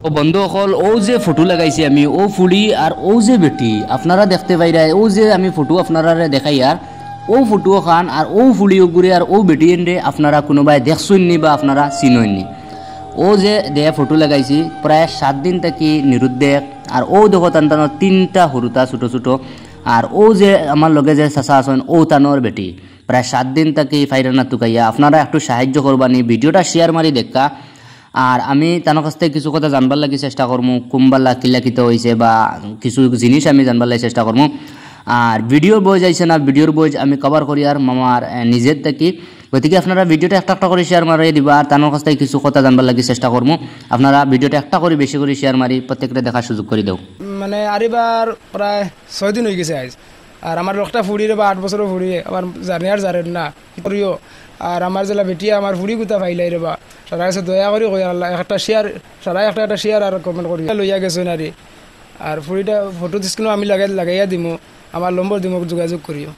ও বন্ধুসকল ও যে ফটো লাগাইছি আমি ও ফুলি আর ও যে বেটি আপনারা দেখতে পাইরা ও যে আমি ফটো আপনারা দেখাই আর ও ফটো খান আর ও ফুলি ঘুরে আর ও বেটি এনে আপনারা কোনোবাই দেখছেননি বা আপনারা চিনেননি ও যে দেয়া ফটো লাগাইছি প্রায় 7 দিন থেকে নিরুদ্দেশ আর ও দেখো তান্তানোর 3টা হরুতা ছোট ছোট আর ও যে আমার লগে যে চাচা আছেন ও তানোর বেটি প্রায় 7 দিন থেকে ফাইরানা তুকাইয়া আপনারা একটু সাহায্য করবানি ভিডিওটা শেয়ার মারি দেখা আর আমি তার কাছ থেকে কিছু কথা জানবার লাগি চেষ্টা করবো কুম্বাল্লা কিল্লাকিত হয়েছে বা কিছু জিনিস আমি জানবার লাগি চেষ্টা করবো আর ভিডিওর বই যাইছে না ভিডিওর বই আমি কভার করি আর মামার নিজের থেকে গতিকে আপনারা ভিডিওটা একটা একটা করে শেয়ার মারিয়ে দিবা আর তার কাছ থেকে কিছু কথা জানবার লাগি চেষ্টা করবো আপনারা ভিডিওটা একটা করে বেশি করে শেয়ার মারি প্রত্যেকটা দেখার সুযোগ করে দেও মানে আরিবার প্রায় 6 দিন হয়ে গেছে আজ আর আমার লোকটা ফুড়িয়ে বা 8 বছরও ফুড়িয়ে আমার জানি আর জানেন না করিও আর আমার জেলা বেটিয়া আমার ফুড়ি গুতা ফাইলাই রে বা সারা কাছে দয়া করি কই আল্লাহ একটা শেয়ার সারা একটা শেয়ার আর কমেন্ট করি লইয়া গেছো নারী আর ফুড়িটা ফটো স্ক্রিনও আমি লাগাইয়া দিমু আমার নম্বর দিমু যোগাযোগ করিও।